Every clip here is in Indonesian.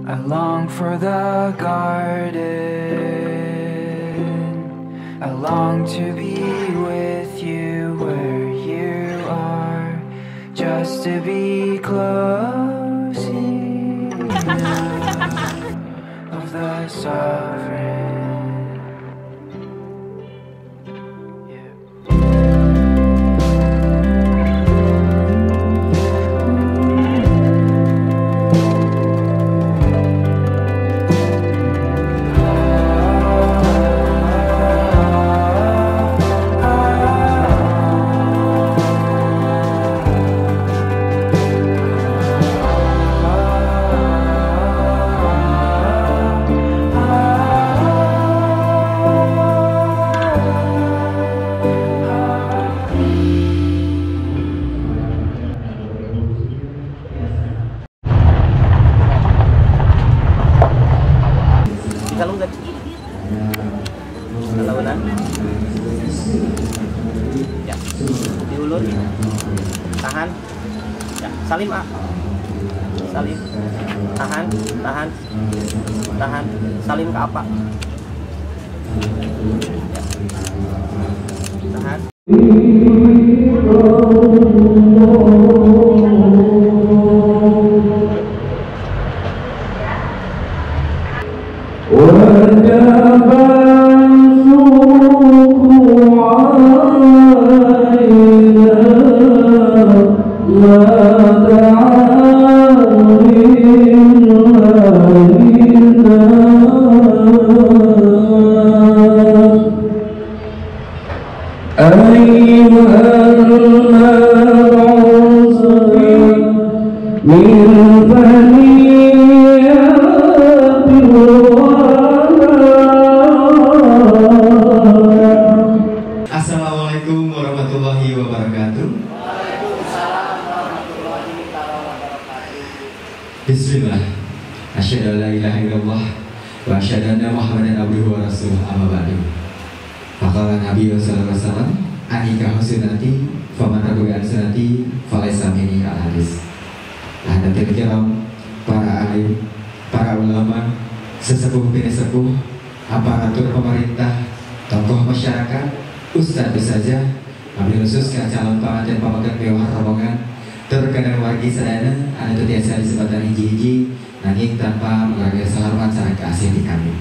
I long for the garden. I long to be with you where you are, just to be close enough of the sovereign. Ya, diulur, tahan, ya, salim A, salim, tahan, salim ke apa? Ya. Tahan. Assalamualaikum warahmatullahi wabarakatuh. Bismillah. Asyhadu an la ilaha illallah wa asyhadu anna Muhammadan abduhu wa rasuluh, amma ba'du. Faqala Nabi sallallahu alaihi wasallam, "Anika sunnati, faman ragiba an sunnati falaysa minni." Al-hadis. Hadirin kiram, para alim, para ulama, sesepuh bini sepuh, aparatur pemerintah, tokoh masyarakat, ustadz saja, ambil khusus ke calon pengantin pamakan mewah rombongan terkadang wargi sadana anu tiasa disebatan hiji-hiji nanging tanpa mengagai salaman cara keasih di kami.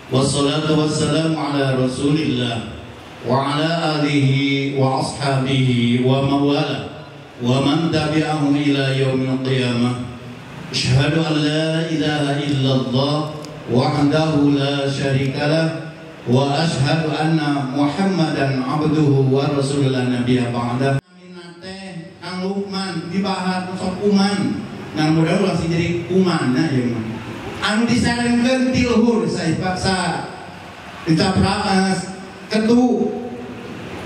Wassalatu wassalamu ala rasulillah wa ala alihi wa ashabihi wa mawala wa man tabi'ahum ila yaumil qiyamah. Asyhadu an la ilaha illallah wahdahu la syarikalah wa asyhadu anna Muhammadan abduhu wa rasulullah nabiyya ba'da. Minate Kang Lukman dibahar sok uman ngan mudah langsung jadi kumana ya mah anu disarankeun ti luhur sa ketu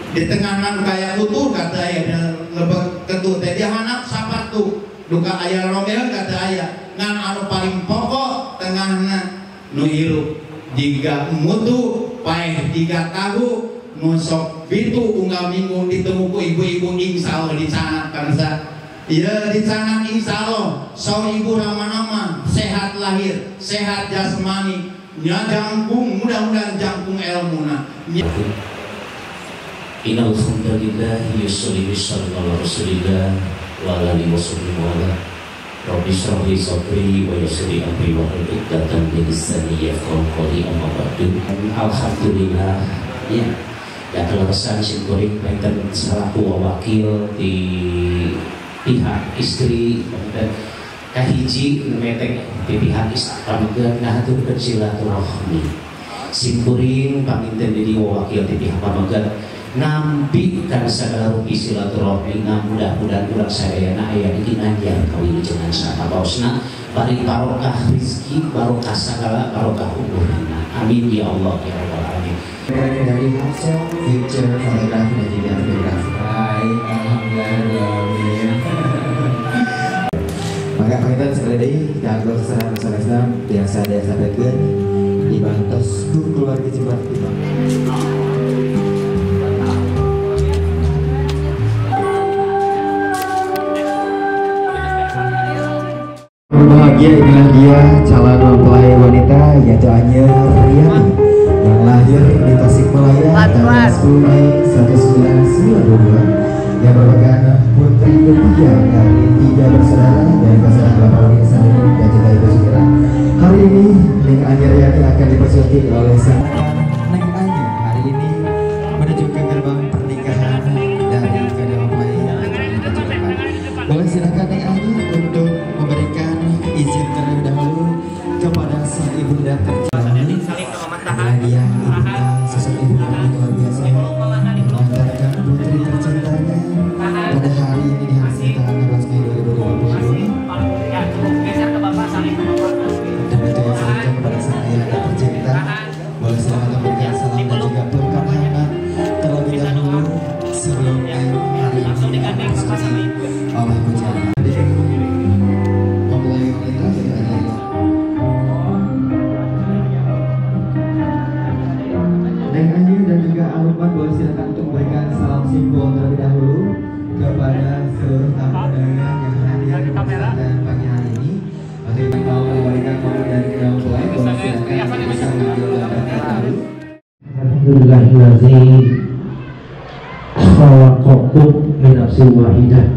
di tengahan kayak utuh kata aya lebet ketu teh dia hanap sapatu duka aya romel kata aya ngan anu paling pokok tengahna nu hirup jika mutu paeh jika tahu nu sok bitu unggal minggu ditemu ku ibu-ibu insyaallah dicangat karsa ieu dicangat insyaallah saw ibu nama-nama sehat lahir sehat jasmani nya jangkung mudah-mudahan jangkung ilmuna. Innal hamdalillah yusalli ala rasulillah wa alihi wasahbihi wa ala rabbi shrah li sadri wa yassir li amri wa hlul 'uqdatam min lisani yafqahu qawli amma ba'du. Alhamdulillah ya dadosan simkuring penten selaku wakil di pihak istri dan kahiji metek di pihak istri pamageun ngahaturkeun silaturahmi simkuring paminten jadi wakil di pihak pamageun nampi kana sagala rupi silaturahmi mudah-mudahan urang sadayana aya di ginanjar kawilujengan sahabaosna bari barokah rezeki barokah sagala barokah umurna amin ya Allah ya rabbal alamin. Dari hasil future fotografi dan juga videografi. Baik, alhamdulillah. Maka kita sekali lagi jago sesaran Islam yang saya sampaikan dibantos ku keluarga Cibat Timah. Bahagia inilah dia calon mempelai wanita yaitu Anya Riani yang lahir di Tasikmalaya tanggal 10 Mei 1992 yang merupakan putri ketiga dari 3 bersaudara dari pasangan Bapak Wali Sandi dan juga Ibu Sukira. Hari ini Neng Anya Riani akan dipersunting oleh sang Neng Anya hari ini menuju ke gerbang pernikahan dari kedua mempelai yang diperjuangkan. Boleh silakan Neng Anya untuk memberikan izin terlebih dahulu kepada sang ibunda tercinta. Dia ibunda sosok ibu yang luar biasa mengantarkan putri tercintanya pada hari ini di hari pernikahan 16 Mei 2022. Dan itu yang selanjutnya kepada sang ayah yang tercinta. Boleh silakan memberikan salam dan juga peluk hangat terlebih dahulu sebelum hari ini diskusi oleh pujian. Boleh silakan untuk memberikan salam simpul terlebih dahulu kepada seluruh tamu undangan yang hadir di kesempatan pagi hari ini. Bagi yang mau memberikan kopi dari kedua mempelai, boleh silakan bisa mengambil gambar terlebih dahulu. Alhamdulillahillazi khalaqakum min nafsin wahidah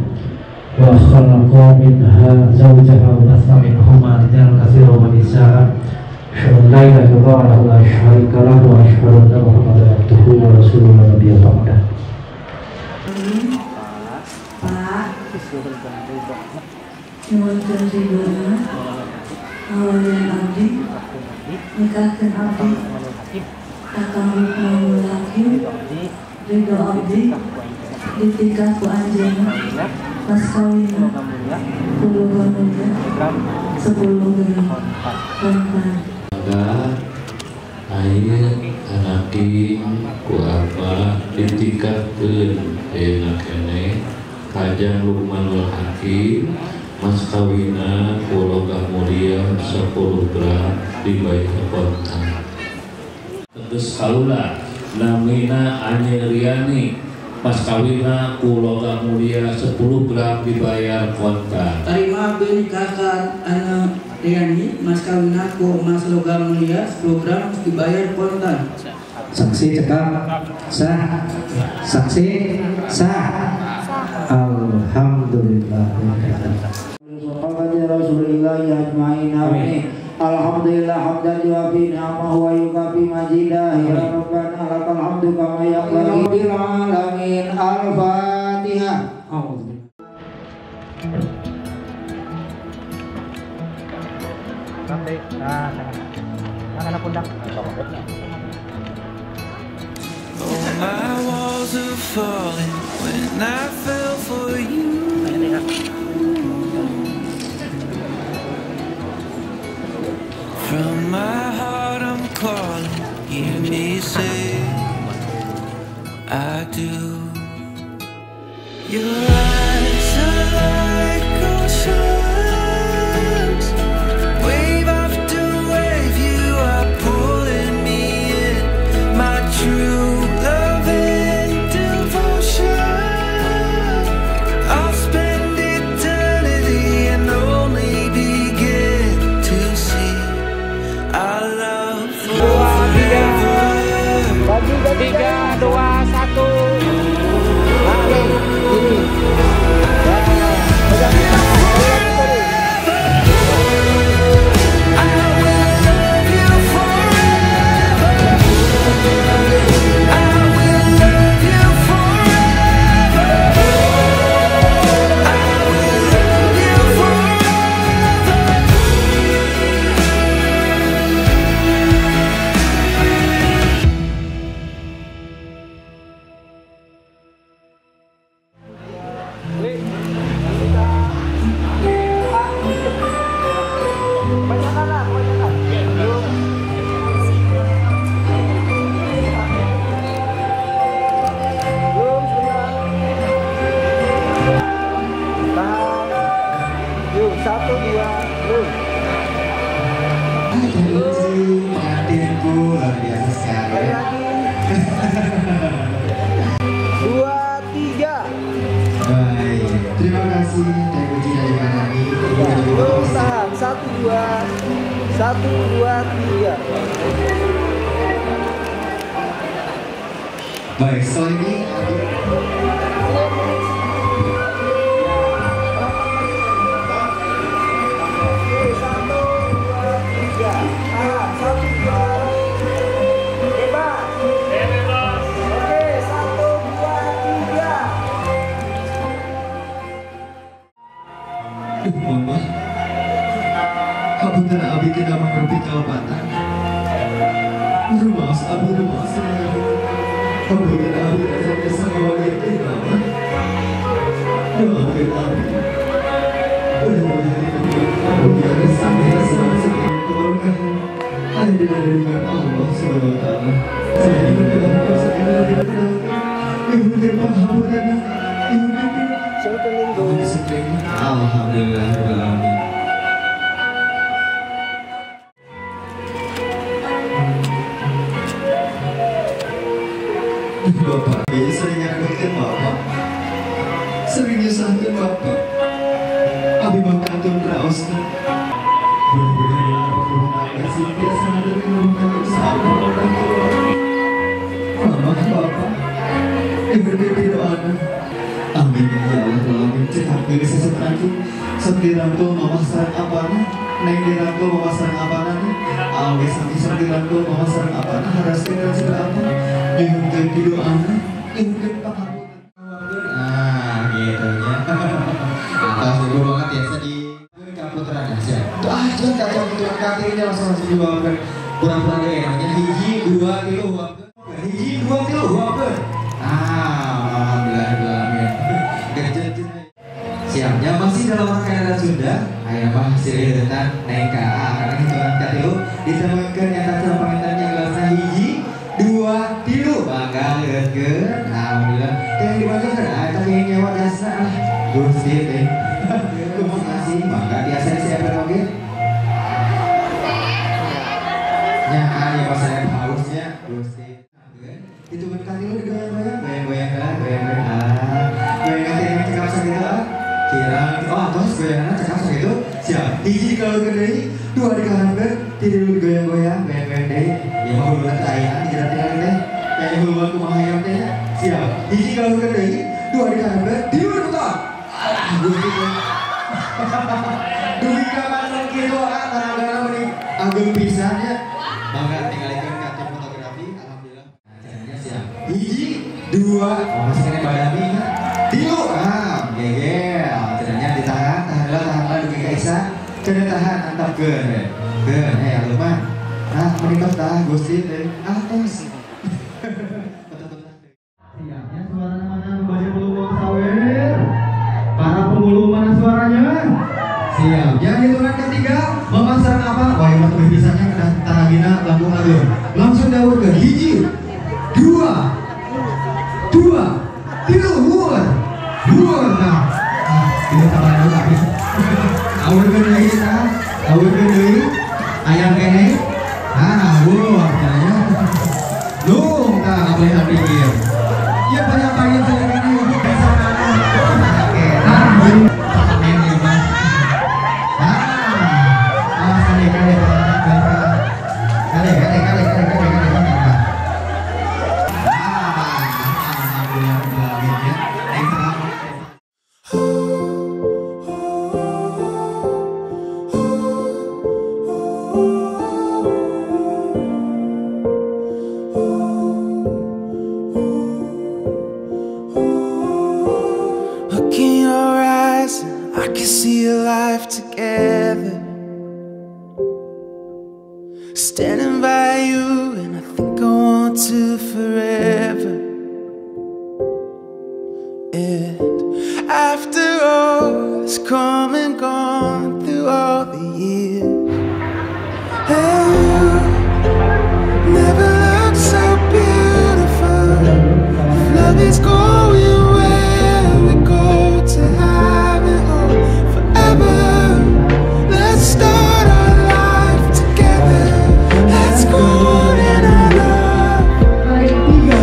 wa khalaqa minha zawjaha wa bassa minhuma rijalan katsiran wa nisaa. Asyhadu an la ilaha illallah wahdahu la syarika lahu wa asyhadu anna Muhammadan abduhu wa rasuluhu la nabiyya ba'dah. Pak, nuwun ridhona awalan abdi nikahkeun abdi kakang mamulakeun ridho abdi ditikah ku anjeunna pas kawinna kudu muda 10 geus kontan. Air anaki ku apa ditikahkeun enak kene Kajang Lukmanul Hakim mas kawina ku logam mulia 10 gram dibayar kontan. Terus kalula namina Anya Riani mas kawina ku logam mulia 10 gram dibayar kontan. Terima nikahkan Anya Riani mas kawina ku mas logam mulia 10 gram dibayar kontan. Saksi cekap sah, saksi sah. Alhamdulillah. Alhamdulillah hamdan yuwafi ni'amahu wa yukafi majidah ya rabbana lakal hamdu kama yanbaghi bil alamin. Al-Fatihah. Oh, my walls are falling when I fell for you. my heart I'm calling, hear me say I do. Your eyes are like oceans, wave after wave you are pulling me in. My true love and devotion, I'll spend eternity and only begin to see our love forever. 3, 2, 3. Baik, terima kasih Teh Uji dari Manani. Tahan, 1, 2, 3. Baik, setelah ini Mama, Abu dan Abi tidak mengerti kelebatan. Rumah Abu rumah saya. Abu dan Abi rasanya sama wanita Mama. Doakan Abi. Mudah-mudahan Abu biar sampai selama keluarga. Ada dengan Allah SWT. Saya ingin berdoa saya dengan Ibu terima Abu dan Ibu Alhamdulillah Amin. Bapak sering nyakutkan Bapak, sering nyusahkan Bapak. Abi mengkantun raosna. Mudah-mudahan Bapak rumah tangga biasa dari rumah tangga sama orang tua. Mama Bapak, diberi doa. Amin ya Allah Amin. Cetak pilih sesuatu Sekirangku mama sarang apana, neng dirangku mama sarang apana, awe sampai sekirangku mama sarang apana, harus kira apa? Nyuhunkeun pidoana, nyuhunkeun pangapunten. Nah, gitu ya. Atas dulu banget ya sedih. Kaputeran aja. Tuh kacau puteran kakinya langsung dibawakan. Pura-pura deh namanya hiji 2 kilo uapkeun. Hiji 2 kilo uapkeun. Siapnya masih dalam rangkaian Sunda. Ayo mah silih detan naik ke A karena hitungan katilu ditemukan nyata sama pengintannya gelasnya hiji 2 tilu bakal lihatkeun. Alhamdulillah. Yang dibagikan tapi yang nyawa jasa lah. Gusti teh. Terima kasih. Maka biasa disiapkan oke. Nya ayo pas saya hausnya Gusti. Hitungan katilu digoyang-goyang, goyang-goyang. Goyang-goyang cekap sakitu kira, terus goyangan cekap segitu siap, hiji kalau gede 2 dikahankan, tidur goyang-goyang deh ya mau bulan ayam, kira-kira deh kayak bulan kumahayam deh siap, hiji kalau gede 2 dikahankan, tidur betul alah, gue gitu duit kapan gitu, kadang-kadang mending ageng pisannya bangga tinggalkan kantor fotografi, alhamdulillah caranya siap, hiji 2, masih kena badami tidur, gegel, caranya ditahan, tahan dugi kaisa, kena tahan, antap gen, lupa, menikah tah, gusti, tos. Siapnya suara mana, baju pemulung sawer, para pemulung mana suaranya? Siap. Yang hitungan ketiga memasang apa? Wah, yang lebih bisanya kena tanagina lambung alun. Langsung daur ke hiji, dua, tiga, luar. Nah, ini tambah dulu lagi. Aur gede kita, aur gede, ayam kene. Nah, luar ya. Lu, tak boleh pikir. Ya banyak bagian saya ini bisa mana? Oke, Look in your eyes, I can see a life together. Standing by you, and I think I want to forever. And after all has come and gone through all the years, and you never looked so beautiful. If love is going where we go to have it all forever, let's start our life together. Let's grow in our love.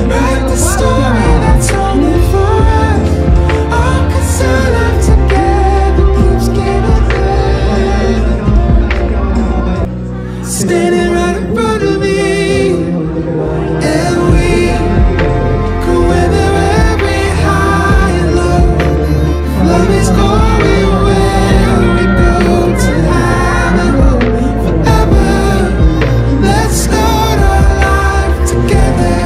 Write the story that's only for us. Oh, 'cause our life together keeps getting better. Standing right in front of me, and we could weather every high and low. Love is going where we go to have it all forever. Let's start our life together.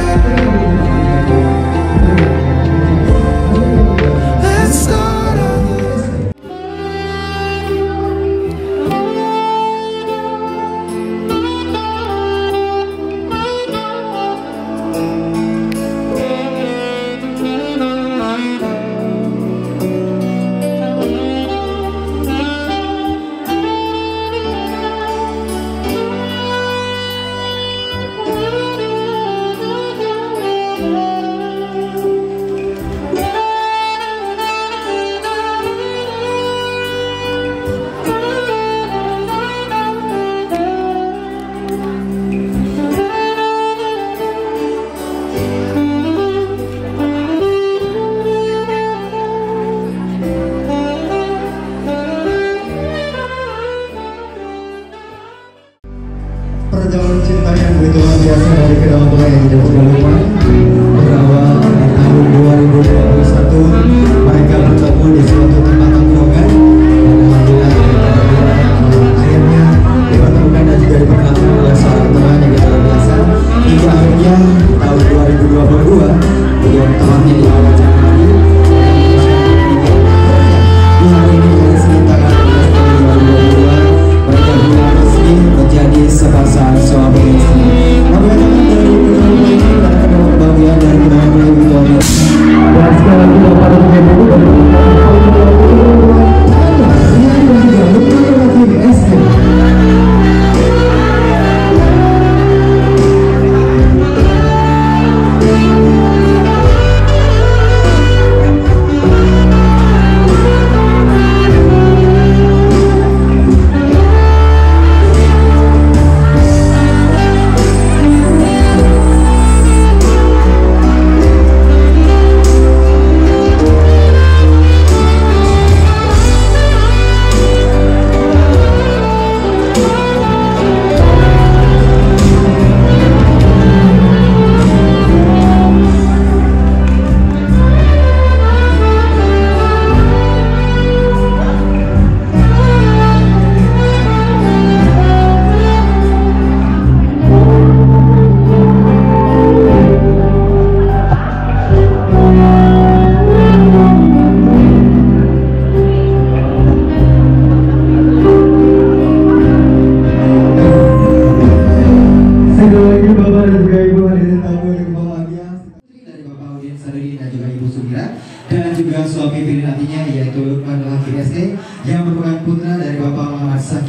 Let's start our perjalanan cinta yang begitu luar biasa dari kedua mempelai yang tidak pernah lupa. Berawal di tahun 2021, mereka bertemu di suatu tempat tongkrongan dan alhamdulillah akhirnya dipertemukan dan juga diperkenalkan oleh seorang teman yang luar biasa. Hingga akhirnya tahun 2022 beliau temannya di awal Januari di hari ini pada sekitar 12 tahun 2022 mereka berdua resmi menjadi sepasang suami istri. Namun dari kedua ini pada kedua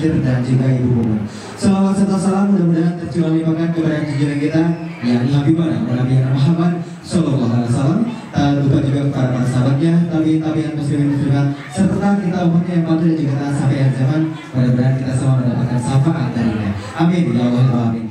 Nasir dan juga Ibu Mumun. Salawat serta salam mudah-mudahan tercurah limpahkan kepada junjungan kita yakni Habibana Nabi Muhammad Sallallahu Alaihi Wasallam. Tak lupa juga kepada para sahabatnya, tabiin muslimin muslimat, serta kita umatnya yang patuh dan juga taat sampai akhir zaman. Mudah-mudahan kita semua mendapatkan syafaat darinya. Amin ya Allah amin.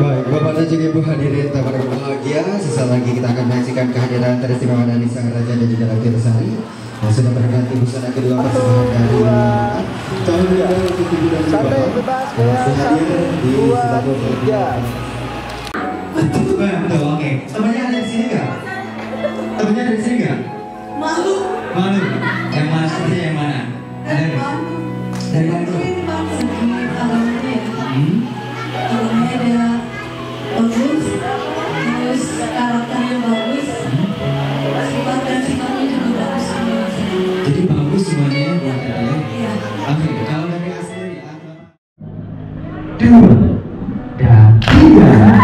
Baik, Bapak dan juga Ibu hadirin tak pada berbahagia, sesaat lagi kita akan menyaksikan kehadiran teristimewa dari Sang Raja dan juga Ratu Lestari yang sudah berganti busana kedua persembahan dari tahun 2017 sampai bebas ya. 1, 2, 3. Betul, oke. Temannya ada di sini nggak? Temannya ada di sini nggak? Malu. Malu. Yang mana? Sepertinya yang mana? Ada nggak? Dari Bandung. Alamnya ada bagus, terus karakternya bagus, sifat dan sifatnya juga bagus semua. Jadi bagus semuanya buat kalian. Iya. Oke, kalau dari asli apa? 2 dan 3.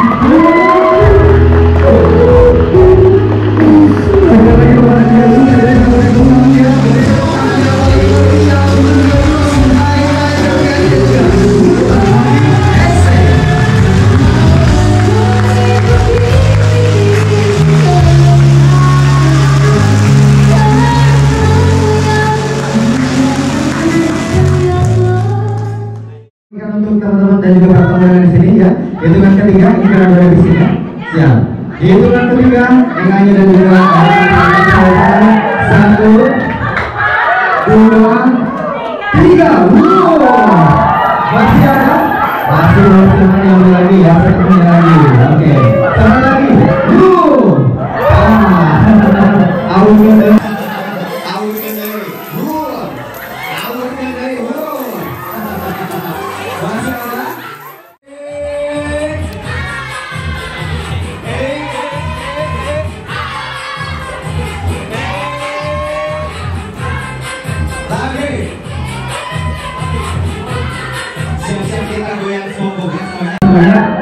Untuk teman-teman dan juga para tamu di sini ya, hitungan ketiga ini akan berada di sini ya. Siap. Hitungan ketiga yang hanya dan juga 1, 2, 3. Masih ada? Masih yang lagi ya, satunya lagi. Oke. Sama lagi.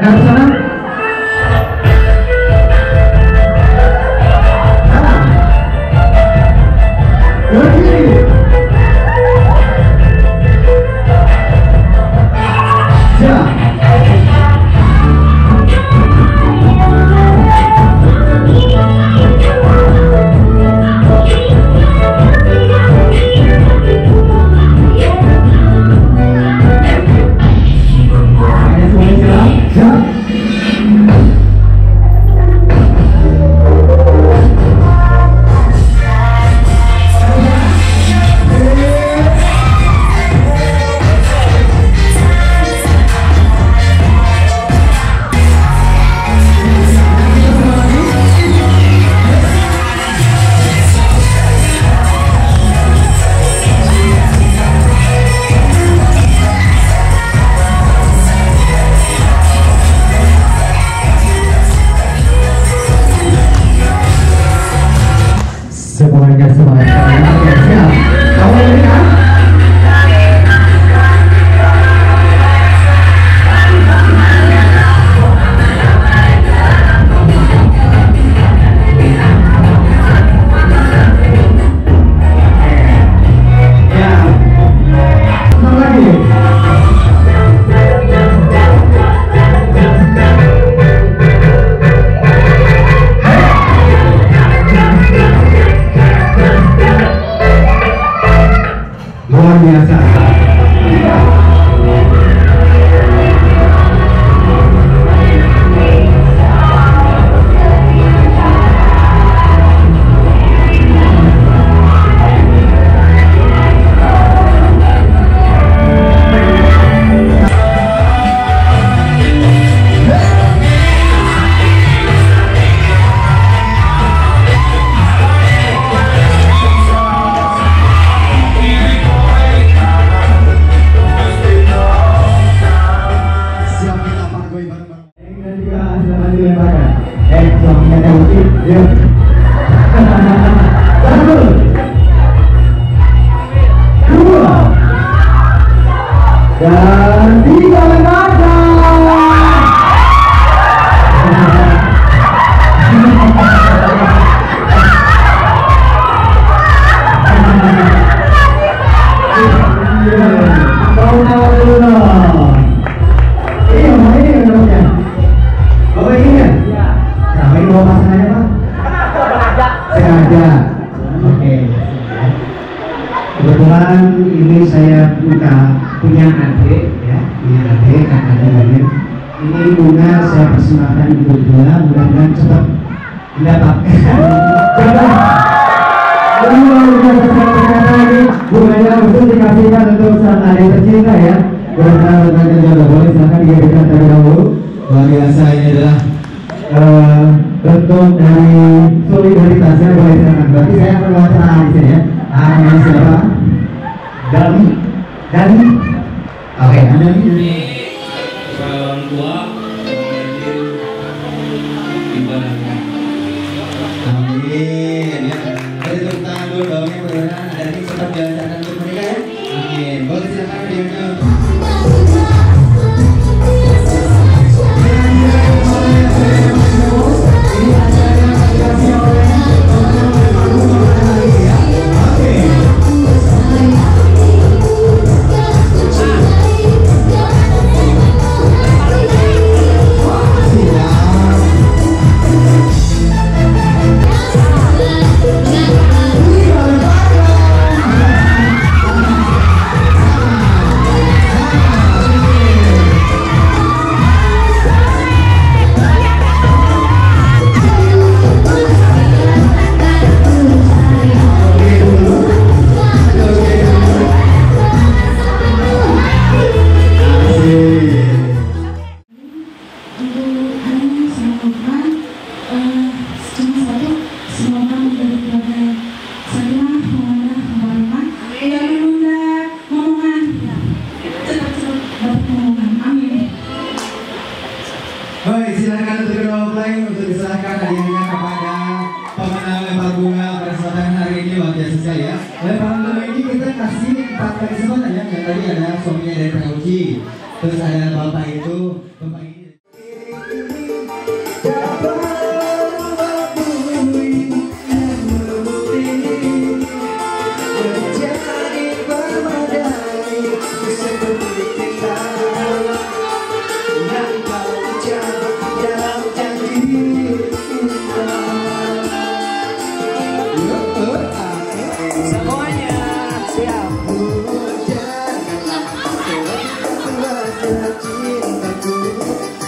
Dari sana. semangat sekali. Oke, siap. Kamu ini kan? Luar biasa. Dan 3 lembaga. Sengaja. Oke. Kebetulan ini saya punya adik ya, kakak namanya. Ini bunga saya persembahkan untuk berdua, mudah-mudahan cepat mendapatkan. Bunganya khusus dikasihkan untuk sang adik tercinta ya. Mudah-mudahan mendapatkan jodoh. Boleh silakan diberikan terlebih dahulu. Luar biasa, ini adalah bentuk dari solidaritasnya. Boleh silakan. Berarti saya akan wawancara di sini ya. Namanya siapa? Dali. Oke, Anda ini orang tua ibaratnya. amin ya. Beri tepuk tangan dulu dong ya, mudah-mudahan ada yang sempat dilancarkan untuk mereka ya. Amin. Boleh silakan diundang. Baik, silakan untuk kedua mempelai untuk diserahkan hadiahnya kepada pemenang lempar bunga pada kesempatan hari ini. Luar biasa sekali ya. Lemparan bunga ini kita kasih 4 kali kesempatan ya. Yang tadi ada suaminya dari PLG, terus ada bapak itu, bapak ini. Cintaku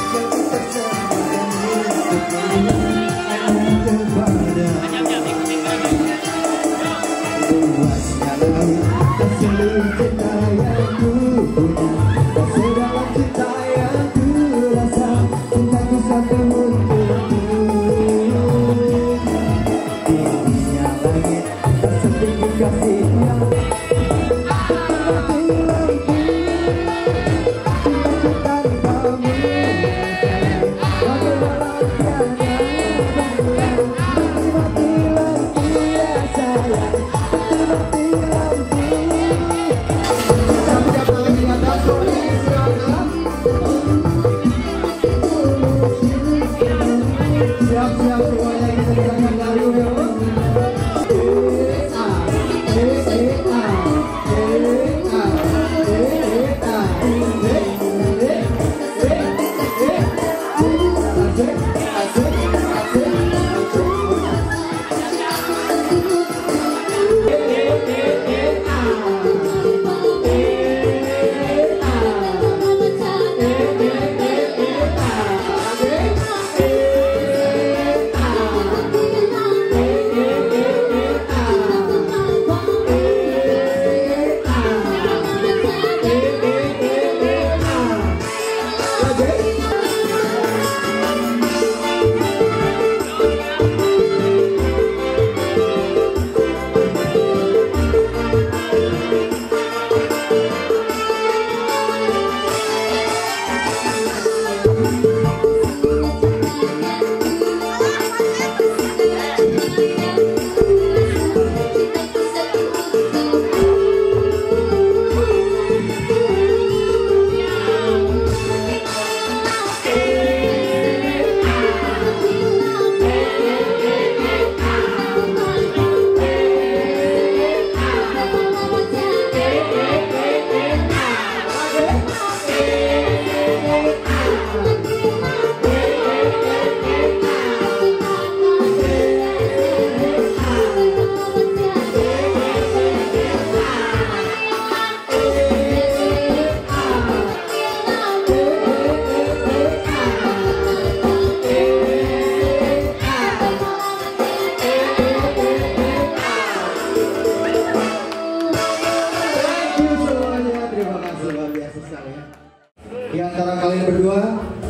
antara kalian berdua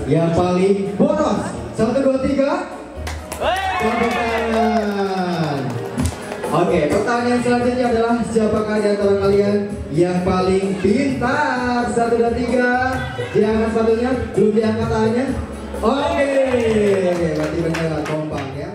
yang paling boros? 1, 2, 3. Tepuk tangan. Oke, pertanyaan selanjutnya adalah siapakah di antara kalian yang paling pintar? 1, 2, 3. Diangkat sepatunya, belum diangkat tangannya. Oke, berarti benar kompak ya.